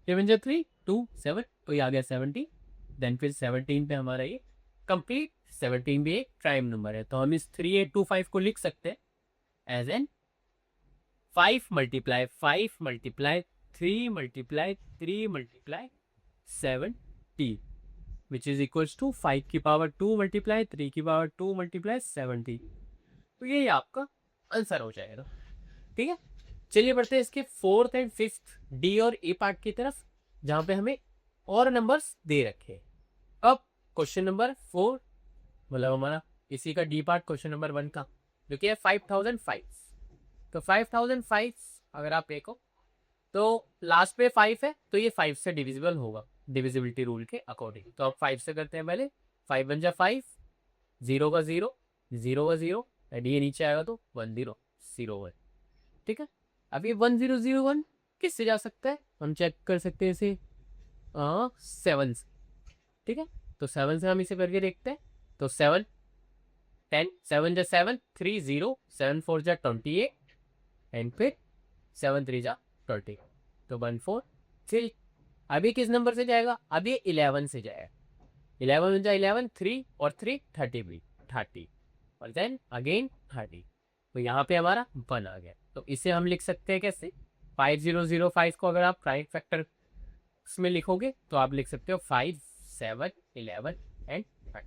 7 जो 3 2 7, तो ये आ गया 70। देन फिर 17 पे हमारा ये कंप्लीट। 17 भी एक प्राइम नंबर है, तो हम इस 3825 को लिख सकते हैं as an 5 multiply 5 multiply 3 multiply 3 multiply 70, which is equals to 5 की पावर 2 मल्टीप्लाई 3 की पावर 2 मल्टीप्लाई 70। तो ये आपका आंसर हो जाएगा। ठीक है, चलिए बढ़ते हैं इसके 4th एंड 5th डी और ए पार्ट की तरफ, जहां पे हमें और नंबर्स दे रखे हैं। अब क्वेश्चन नंबर 4 मतलब हमारा इसी का डी पार्ट क्वेश्चन नंबर 1 का, जो कि है 5005। तो 5005 अगर आप देखो तो लास्ट पे 5 है, तो ये 5 से डिविजिबल होगा डिविजिबिलिटी रूल के अकॉर्डिंग। तो अब 5 से करते हैं पहले। 5 1 जा 5, 0 का 0, 0 का 0 एंड ये नीचे आएगा तो 1 0 0 1। ठीक है, अब ये 1 0 0 1 किससे जा सकता है, हम चेक कर सकते हैं इसे 7 से। ठीक है, तो 7 से हम इसे करके देखते हैं। तो 7 10, 7 जा 7 3 0, 7 4 जा 28 एंड फिर 7 3 जा 30। तो 1 4 फिर अभी किस नंबर से जाएगा, अभी 11 से जाएगा, 11 जा 11, 3 और 3 30 भी 30 और देन अगेन 30। तो यहाँ पे हमारा 1 आ गया। तो इसे हम लिख सकते हैं कैसे, 5005 को अगर आप प्राइम फैक्टर में लिखोगे तो आप लिख सकते हो 5, 7, 11 एंड 30।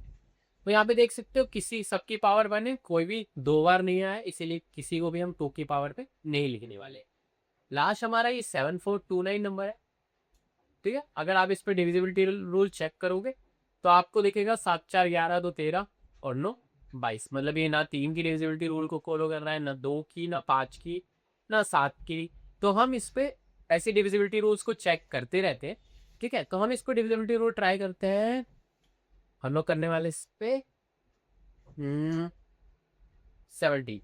तो यहाँ पे देख सकते हो किसी सबकी पावर 1 है, कोई भी 2 बार नहीं आया, इसीलिए किसी को भी हम 2 की पावर पे नहीं लिखने वाले। लास्ट हमारा ये 7429 नंबर है, ठीक है। अगर आप इस पर डिविजिबिलिटी रूल चेक करोगे तो आपको दिखेगा 7 4 11 2 13 और 9 22, मतलब ये ना 3 की डिविजिबिलिटी रूल को फॉलो कर रहा है, ना 2 की, ना 5 की, ना 7 की। तो हम इस पे ऐसी डिविजिबिलिटी रूल्स को चेक करते रहते हैं, ठीक है। तो हम इसको डिविजिबिलिटी रूल ट्राई करते हैं, हम लोग करने वाले इस पे 17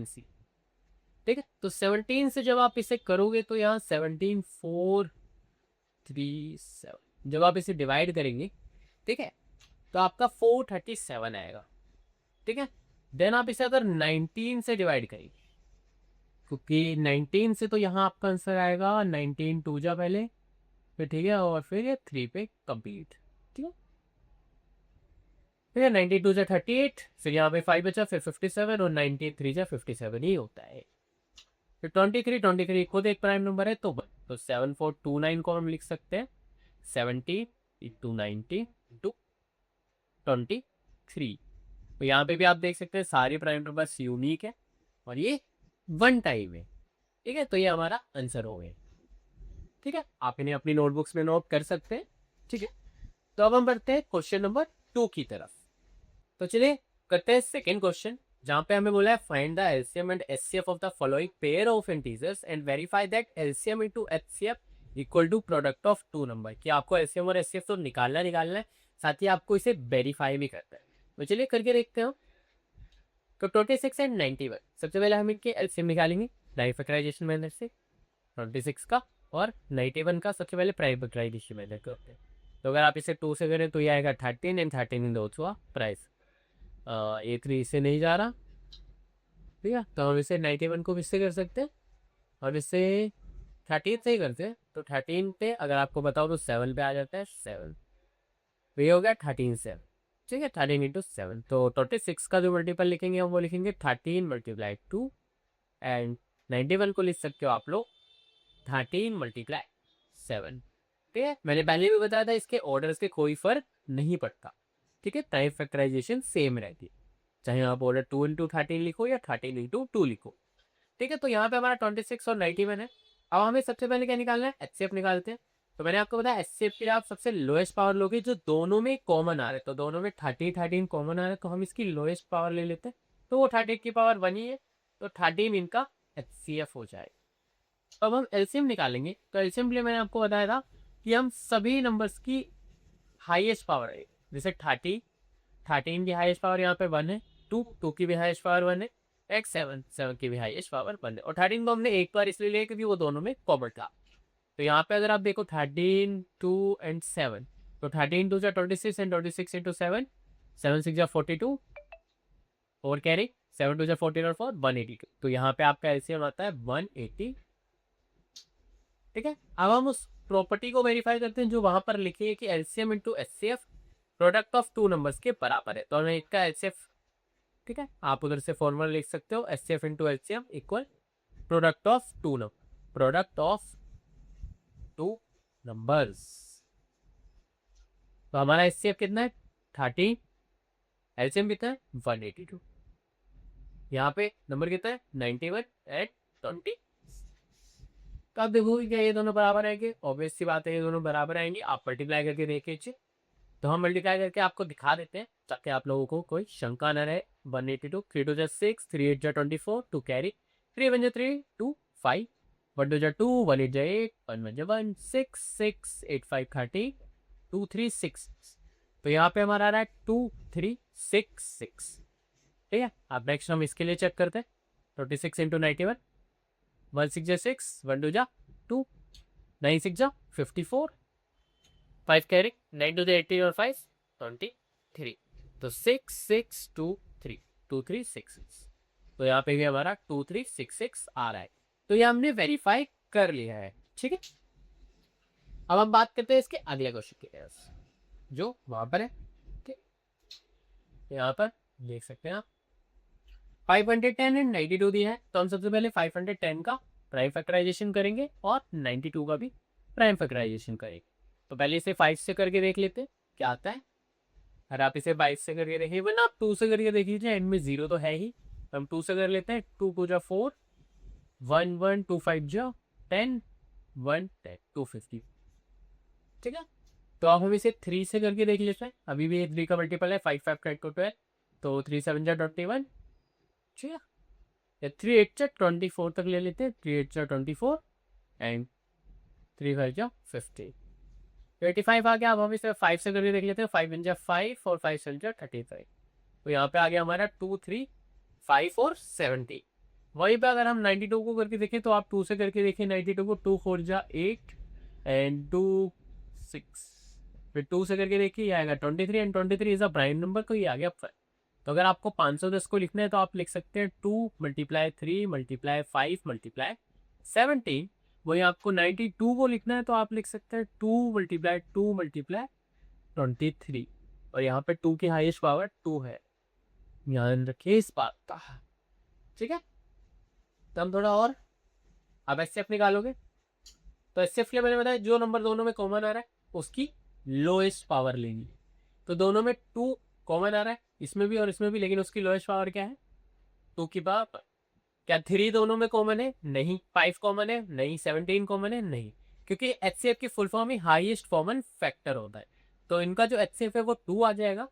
सी, ठीक है। तो 17 से जब आप इसे करोगे तो यहाँ 17 4 3 7, जब आप इसे डिवाइड करेंगे, ठीक है, तो आपका 437 आएगा, ठीक है। देन आप इसे अगर 19 से डिवाइड करेंगे, क्योंकि 19 से तो यहाँ आपका आंसर आएगा 19 2 जा पहले, फिर ठीक है, और फिर ये 3 पे कंप्लीट, ठीक है। फिर 92 टू जा 38, फिर यहाँ पे 5 बचा, फिर 57 और 93 जा 57 ही होता है। फिर 23 खुद एक प्राइम नंबर है, तो 7429 को हम लिख सकते हैं 70 इंटू 90 इंटू 23। तो यहाँ पे भी आप देख सकते हैं सारे प्राइम नंबर्स यूनिक है और ये 1 टाइम है, ठीक है। तो ये हमारा आंसर हो गया, ठीक है। आप इन्हें अपनी नोटबुक्स में नोट कर सकते हैं, ठीक है। तो अब हम बढ़ते हैं क्वेश्चन नंबर 2 की तरफ। तो चलिए करते हैं सेकेंड क्वेश्चन, जहां पे हमें बोला है find the LCM and HCF of the following pair of integers and verify that LCM into HCF equal to product of 2 number. कि आपको एलसीएम और एचसीएफ तो निकालना है, साथ ही आपको इसे वेरीफाई भी करना है। तो चलिए करके देखते हैं। तो 26 एंड 91, सबसे पहले हम इनके एलसीएम निकालेंगे प्राइम फैक्टराइजेशन मेथड से, 26 का और 91 का सबसे पहले प्राइम फैक्टराइजेशन मेथड करते हैं। तो अगर आप इसे 2 से करें तो ये आएगा 13 एंड 13 इन दो हुआ प्राइस, A3 इससे नहीं जा रहा, ठीक है। तो हम इसे 91 को इससे कर सकते हैं और इससे 13 से ही करते हैं। तो 13 पे अगर आपको बताओ तो 7 पे आ जाता है 7, तो ये हो गया 13 7, ठीक है। 13 इंटू 7, तो 26 का जो मल्टीपल लिखेंगे हम वो लिखेंगे 13 मल्टीप्लाई 2 एंड 91 को लिख सकते हो आप लोग 13 मल्टीप्लाई 7, ठीक है। मैंने पहले भी बताया था इसके ऑर्डर्स के कोई फर्क नहीं पड़ता, ठीक है। प्राइम फैक्टराइजेशन सेम रहती है, चाहे आप ऑर्डर 2 इंटू 13 लिखो या 13 इंटू 2 लिखो, ठीक है। तो यहाँ पे हमारा 26 और 91 है। अब हमें सबसे पहले क्या निकालना है, एचसीएफ निकालते हैं। तो मैंने आपको बताया एचसीएफ के लिए आप सबसे लोएस्ट पावर लोगे जो दोनों में कॉमन आ रहे, तो दोनों में 13 कॉमन आ रहे, तो हम इसकी लोएस्ट पावर ले लेते हैं। तो वो 13 की पावर 1 ही है, तो 13 इनका एचसीएफ हो जाएगा। अब हम एलसीएम निकालेंगे। तो एलसीएम के लिए मैंने आपको बताया था कि हम सभी नंबर्स की हाईएस्ट पावर है, जैसे 13 की हाईएस्ट पावर यहाँ पे 1 है, 2 की भी हाईएस्ट पावर 1 है, एक्स 7 की भी हाईएस्ट पावर 1 है। और 13 को हमने एक बार इसलिए लिया क्योंकि वो दोनों में कॉमन था। तो यहाँ पे अगर आप देखो 13 2 एंड 7, तो 13 2 जा 26 एंड 26 इंटू 7, 7 6 जा 42 और कैरी 7 2 जा 14 और 4 182। तो यहाँ पे आपका एलसीएम आता है 180, ठीक है। अब हम उस प्रॉपर्टी को वेरीफाई करते हैं जो वहां पर लिखी है कि LCM into HCF product of 2 numbers के बराबर है। तो हमें इसका एचसीएफ, ठीक है, आप उधर से फॉर्मूला लिख सकते हो HCF into LCM equal product of 2 number, product of 2 numbers. तो हमारा एचसीएफ कितना है 30, एलसीएम कितना है 182, यहाँ पे नंबर कितना है 91 एंड 20। तो आप देखोगे क्या ये दोनों बराबर आएंगे, ऑब्वियस सी बात है ये दोनों बराबर आएंगे। आप मल्टीप्लाई करके देख लीजिए। तो हम मल्टीप्लाई करके आपको दिखा देते हैं ताकि आप लोगों को कोई शंका न रहे। 182, 3 2 जा 6, 3 8 जा 24, 2 कैरी, 3 1 जा 3, 2 5, 1 2 जा 2, 1 8 जा 8, 1 1 जा 1, 6 6 8 5 30, 2 3 6। तो यहाँ पे हमारा आ रहा है 2 3 6 6, ठीक है। अब नेक्स्ट हम इसके लिए चेक करते हैं। 26 इंटू 91, 1 6 जा 6, 1 2 जा 2, 9 6 जा 54, 5 कैरी, 9 2 जा 18 और 5 23। तो 6 6 2 3 2 3 6 6, तो यहाँ पे भी हमारा 2 3 6 6 आ रहा है। तो ये हमने वेरीफाई कर लिया है। ठीक है, अब हम बात करते हैं इसके अगले क्वेश्चन की जो वहां पर है। ठीक, यहाँ पर देख सकते हैं आप 510 एंड 92 दिया है, तो हम सबसे पहले 510 का प्राइम फैक्टराइजेशन करेंगे और 92 का भी प्राइम फैक्टराइजेशन करेंगे। तो पहले इसे 5 से करके देख लेते हैं क्या आता है। अगर आप इसे 22 से करके देखिए, वरना आप 2 से करके देख लीजिए, एंड में 0 तो है ही। हम 2 से कर लेते हैं, 2 को जा 4, 1 1 2 5 जा 10, 1 10 250। ठीक है, तो अब हम इसे 3 से करके देख लेते हैं। अभी भी 3 का मल्टीपल है, 5 5 को 12, तो 3 7 जा 21। ठीक है, 3 8 जा 24 तक ले लेते हैं, 3 8 जा 24 एंड 3 5 जा 50, 85 आ गया। अब हम इसे 5 से करके देख लेते हैं, 5 1 जा 5 और 5 7 जा 35। तो यहाँ पे आ गया हमारा 2 3 5 और 70। वहीं पे अगर हम 92 को करके देखें तो आप 2 से करके देखें 92 को, 2 4 जा 8 एंड 2 6, फिर 2 से करके देखिए आएगा 23 and 23 is a prime number, तो ये आ गया 5। तो अगर आपको 510 को लिखना है तो आप लिख सकते हैं 2 × 3 × 5 × 17। वही आपको 92 को लिखना है तो आप लिख सकते हैं 2 × 2 × 23, और यहाँ पे 2 की हाईएस्ट पावर 2 है, ध्यान रखिए इस बात का। ठीक है, तो हम थोड़ा और अब एचसीएफ निकालोगे, तो एचसीएफ के लिए मैंने बताया जो नंबर दोनों में कॉमन आ रहा है उसकी लोएस्ट पावर लेनी। तो दोनों में 2 कॉमन आ रहा है, इसमें भी और इसमें भी, लेकिन उसकी लोएस्ट पावर क्या है, 2 की पावर। क्या 3 दोनों में कॉमन है? नहीं। 5 कॉमन है? नहीं। 17 कॉमन है? नहीं, क्योंकि एचसीएफ की फुल फॉर्म ही हाईएस्ट कॉमन फैक्टर होता है। तो इनका जो एचसीएफ है वो 2 आ जाएगा।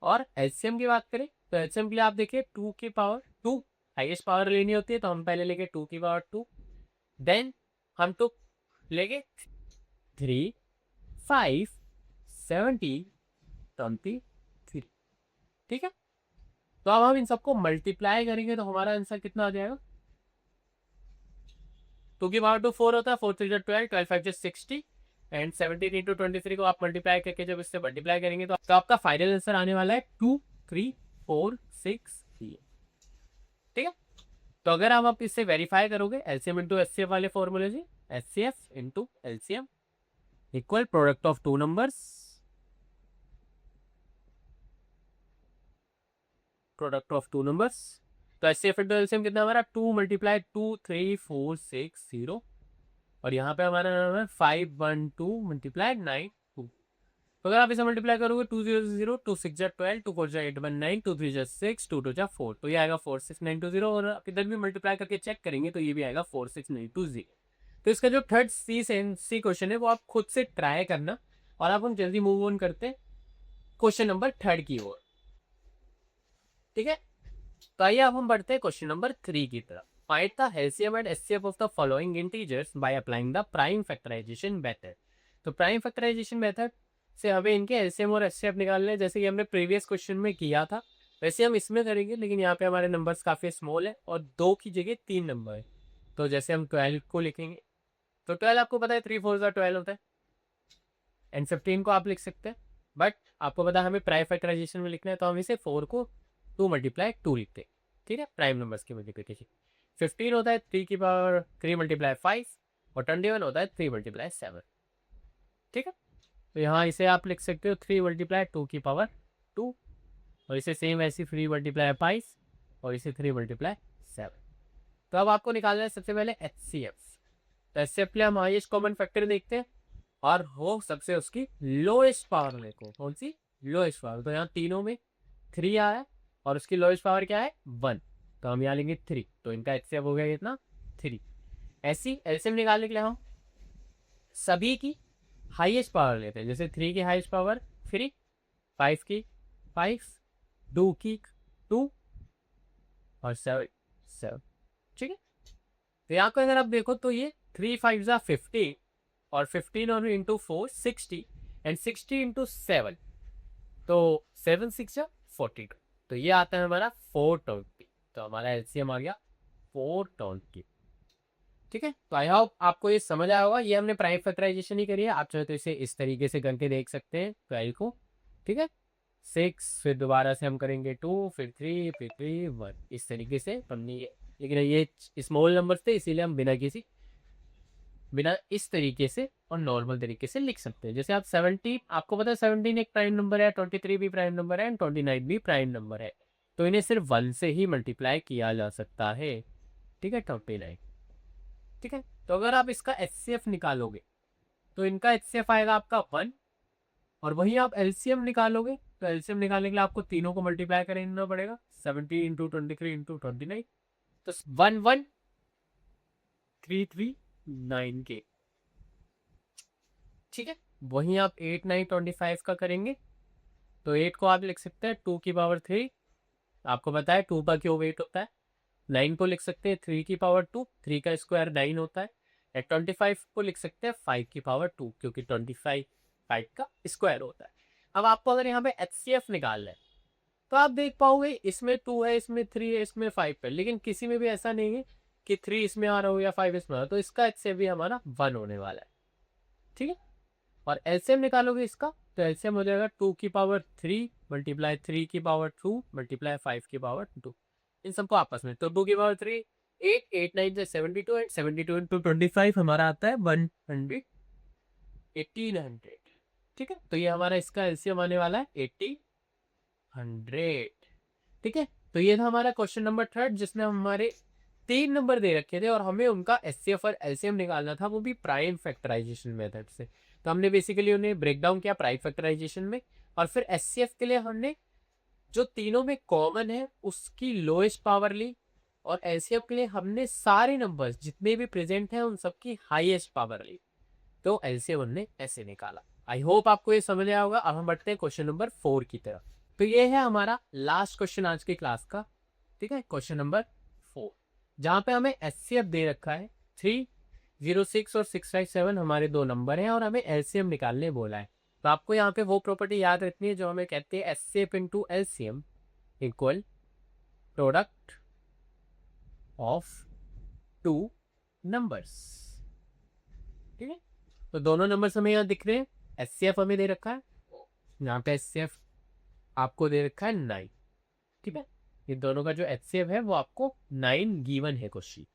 और एचसीएम की बात करें तो एचसीएम के लिए आप देखिए 2 की पावर 2 हाईएस्ट पावर लेनी होती है, तो हम पहले लेंगे 2 की पावर 2, देन हम तो लेंगे 3 5 17 23। ठीक है, तो अब हम इन सबको मल्टीप्लाई करेंगे तो हमारा आंसर कितना आ जाएगा। 2 की पावर 2 4 होता है, 4 3 12, 12 5 60 एंड 17 इंटू 23 को आप मल्टीप्लाई करके जब इससे मल्टीप्लाई करेंगे तो आपका फाइनल आंसर आने वाला है 2 3 4 6 3। ठीक है, तो अगर आप इससे वेरीफाई करोगे एलसीएम इंटू एचसीएफ वाले फॉर्मूले से, HCF into LCM equal product of two numbers, product of two numbers. तो एचसीएफ इंटू एलसीएम कितना हमारा 2 × 2 3 4 6 0, और यहाँ पे हमारा नाम है 5 1 2 × 9 2। तो अगर आप इसे मल्टीप्लाई करोगे 2 0 0 2 6 जा 12 2 4 जा 8 1 9 2 3 जा 6 2 2 जा 4, तो ये आएगा 4 6 9 2 0। और आप इधर भी मल्टीप्लाई करके चेक करेंगे तो ये भी आएगा 4 6 9 2 0। तो इसका जो थर्ड सी क्वेश्चन है वो आप खुद से ट्राई करना, और आप हम जल्दी मूव ऑन करते हैं क्वेश्चन नंबर 3 की ओर। ठीक है, तो आइए अब हम बढ़ते हैं क्वेश्चन नंबर 3 की तरफ। Find the LCM and HCF of the following integers by applying the prime factorization method. तो प्राइम फैक्टराइजेशन मेथड से हमें इनके एलसीएम और एचसीएफ निकालने हैं, जैसे कि हमने प्रीवियस क्वेश्चन में किया था वैसे हम इसमें करेंगे, लेकिन यहाँ पे हमारे नंबर्स काफ़ी स्मॉल है और 2 की जगह 3 नंबर है। तो जैसे हम 12 को लिखेंगे तो 12 आपको पता है 3 4 12 होता है, एंड 15 को आप लिख सकते हैं, बट आपको पता है हमें प्राइम फैक्टराइजेशन में लिखना है तो हम इसे 4 को 2 × 2 लिखते हैं। ठीक है, प्राइम नंबर्स की मल्टीप्लिकेशन। 15 होता है 3 की पावर 3 × 5 और 21 होता है 3 × 7। ठीक है, तो यहाँ इसे आप लिख सकते हो 3 × 2 की पावर 2, और इसे सेम ऐसी 3 × 5 और इसे 3 × 7। तो अब आपको निकालना है सबसे पहले एचसीएफ। तो एचसीएफ के लिए हम हाईएस्ट कॉमन फैक्टर देखते हैं और हो सबसे उसकी लोएस्ट पावर देखो, कौन सी लोएस्ट पावर। तो यहाँ तीनों में 3 आया है और उसकी लोएस्ट पावर क्या है 1, तो हम यहाँ लेंगे 3, तो इनका एचसीएफ हो गया कितना 3। ऐसी एलसीएम निकालने के लिए हम सभी की हाईएस्ट पावर लेते हैं, जैसे 3 की हाईएस्ट पावर 3, 5 की 5, 2 की 2 और 7 7। ठीक है, तो यहाँ को अगर आप देखो तो ये 3 5 जा 50 और 15 और इंटू 4 60 एंड 60 इंटू 7, तो 7 6 जा 42, तो ये आता है हमारा 420। तो हमारा एलसीएम आ गया 420। ठीक है, तो आई होप आपको ये समझ आया होगा। ये हमने प्राइम फैक्टराइजेशन ही करी है, आप चाहे तो इसे इस तरीके से करके देख सकते हैं 12 को। ठीक है, 6 फिर दोबारा से हम करेंगे 2 फिर 3 फिर 3 1, इस तरीके से हमने ये, लेकिन ये स्मॉल नंबर्स थे इसीलिए हम बिना किसी बिना इस तरीके से और नॉर्मल तरीके से लिख सकते हैं। जैसे आप 70, आपको पता है 17 एक प्राइम नंबर है, 23 भी प्राइम नंबर है एंड 29 भी प्राइम नंबर है, तो इन्हें सिर्फ 1 से ही मल्टीप्लाई किया जा सकता है। ठीक है, 29। ठीक है, तो अगर आप इसका HCF निकालोगे तो इनका HCF आएगा आपका 1, और वहीं आप LCM निकालोगे तो LCM निकालने के लिए आपको तीनों को मल्टीप्लाई करना पड़ेगा, 70 इंटू 23 इंटू 29, तो 11339 के। ठीक है, वहीं आप 8 9 25 का करेंगे तो 8 को आप लिख सकते हैं 2 की पावर 3, आपको पता है 2 का क्यूब 8 होता है। 9 को लिख सकते हैं 3 की पावर 2, 3 का स्क्वायर 9 होता है। 25 को लिख सकते हैं 5 की पावर 2, क्योंकि 25 5 का स्क्वायर होता है। अब आपको अगर यहाँ पे HCF निकालना है तो आप देख पाओगे इसमें 2 है, इसमें 3 है, इसमें 5 है, लेकिन किसी में भी ऐसा नहीं है कि 3 इसमें आ रहा हो या 5 इसमें आ रहा हो, तो इसका HCF भी हमारा 1 होने वाला है। ठीक है, और LCM निकालोगे इसका तो LCM हो जाएगा 2 की पावर 3 मल्टीप्लाई 3 की पावर 2 मल्टीप्लाई 5 की पावर 2, इन सबको आपस में, तो 2 की पावर 3 8 8 9 से 72 एंड 72 इंटू 25 हमारा आता है 100 1800। ठीक है, तो ये हमारा इसका LCM आने वाला है 1800। ठीक है, तो ये था हमारा क्वेश्चन नंबर 3 जिसमें हमारे 3 नंबर दे रखे थे और हमें उनका HCF और LCM निकालना था, वो भी प्राइम फैक्टराइजेशन मेथड से। तो हमने बेसिकली उन्हें ब्रेक डाउन किया प्राइम फैक्टराइजेशन में, और फिर HCF के लिए हमने जो तीनों में कॉमन है उसकी लोएस्ट पावर ली, और LCM के लिए हमने सारे नंबर्स जितने भी प्रेजेंट हैं उन सबकी हाईएस्ट पावर ली, तो LCM हमने ऐसे निकाला। आई होप आपको ये समझ आया होगा। अब हम बढ़ते हैं क्वेश्चन नंबर 4 की तरफ। तो ये है हमारा लास्ट क्वेश्चन आज की क्लास का। ठीक है, क्वेश्चन नंबर 4, जहां पे हमें HCF दे रखा है 306 और 657 हमारे दो नंबर हैं, और हमें LCM निकालने बोला है। तो आपको यहाँ पे वो प्रॉपर्टी याद रखनी है जो हमें कहते हैं HCF into LCM equal product of 2 numbers. ठीक है, तो दोनों नंबर्स हमें यहाँ दिख रहे हैं, HCF हमें दे रखा है, यहाँ पे HCF आपको दे रखा है 9। ठीक है, ये दोनों का जो HCF है वो आपको 9 गिवन है क्वेश्चन।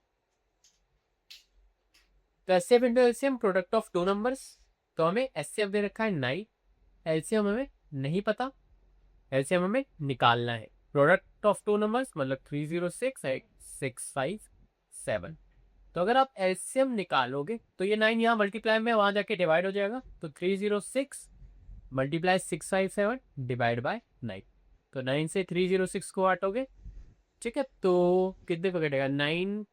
तो HCF into LCM product of 2 numbers, तो हमें HCF दे रखा है 9, LCM हमें नहीं पता, LCM हमें निकालना है। प्रोडक्ट ऑफ 2 नंबर्स मतलब 306 एंड 657। तो अगर आप LCM निकालोगे तो ये 9 यहाँ मल्टीप्लाई में वहां जाके डिवाइड हो जाएगा, तो 306 मल्टीप्लाई 657 डिवाइड बाय 9, तो 9 से 306 को काटोगे। ठीक है, तो कितने को कटेगा, 9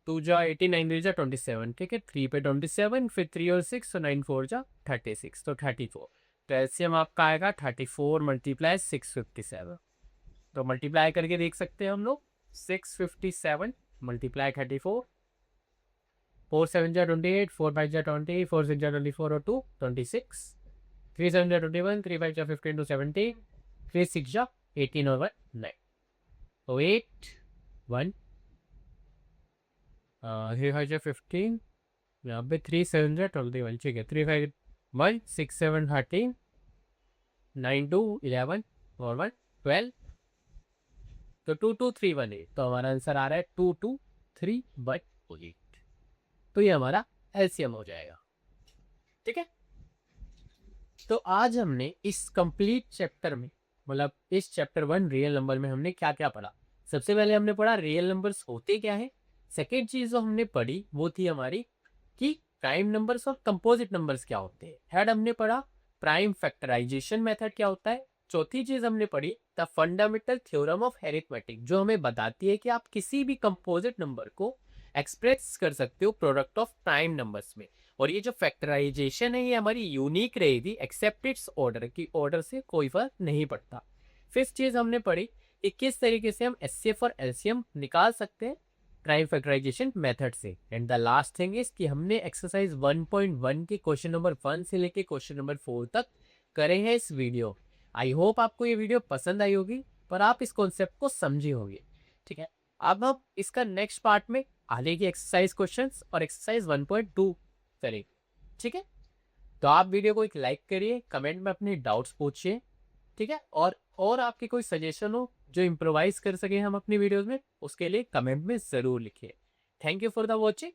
2 जा 18 9 जा 27। ठीक है, 3 पे 27, फिर 3 और 6, तो 9 4 जा 36, तो 34। तो LCM आपका आएगा 34 मल्टीप्लाई 657। तो मल्टीप्लाई करके देख सकते हैं हम लोग, 657 मल्टीप्लाई 34, 4 7 जा 28, 4 5 जा 20, 4 6 जा 24 और 2 26, 3 7 जा 21, 3 5 जा 15 to 17, 3 6 जा 18 और 1 9, तो 8 1 3 5 जा 15, यहाँ पे 3 7 जा 21। ठीक है, 3 5 1 6 7 13, 9 2 11 और 1 12, तो 2 2 3 1 8, तो हमारा आंसर आ रहा है 2 2 3 1 8। तो ये हमारा LCM हो जाएगा। ठीक है, तो आज हमने इस कंप्लीट चैप्टर में, मतलब इस चैप्टर 1 रियल नंबर में हमने क्या क्या पढ़ा। सबसे पहले हमने पढ़ा रियल नंबर्स होते क्या है। सेकेंड चीज जो हमने पढ़ी वो थी हमारी कि प्राइम नंबर्स और कंपोजिट नंबर्स क्या होते हैं। थर्ड हमने पढ़ा प्राइम फैक्टराइजेशन मेथड क्या होता है। चौथी चीज हमने पढ़ी the fundamental theorem of arithmetic, जो हमें बताती है कि आप किसी भी कंपोजिट नंबर को एक्सप्रेस कर सकते हो प्रोडक्ट ऑफ प्राइम नंबर्स में। और ये जो फैक्टराइजेशन है ये हमारी यूनिक रहेगी, एक्सेप्ट इट्स ऑर्डर की, ऑर्डर से कोई फर्क नहीं पड़ता। फिफ्थ चीज हमने पढ़ी कि किस तरीके से हम HCF और LCM निकाल सकते हैं प्राइम फैक्टराइजेशन मेथड से। And the last thing is कि हमने एक्सरसाइज 1.1 के क्वेश्चन नंबर 1 से लेके क्वेश्चन नंबर 4 तक करे हैं इस वीडियो। आई होप आपको ये वीडियो पसंद आई होगी, पर आप इस कॉन्सेप्ट को समझे होंगे। ठीक है, अब हम इसका नेक्स्ट पार्ट में आगे की एक्सरसाइज क्वेश्चंस और एक्सरसाइज 1.2 करेंगे। ठीक है, तो आप वीडियो को एक लाइक करिए, कमेंट में अपने डाउट्स पूछिए। ठीक है, और आपके कोई सजेशन हो जो इम्प्रोवाइज कर सके हम अपनी वीडियोस में, उसके लिए कमेंट में जरूर लिखिए। Thank you for the watching.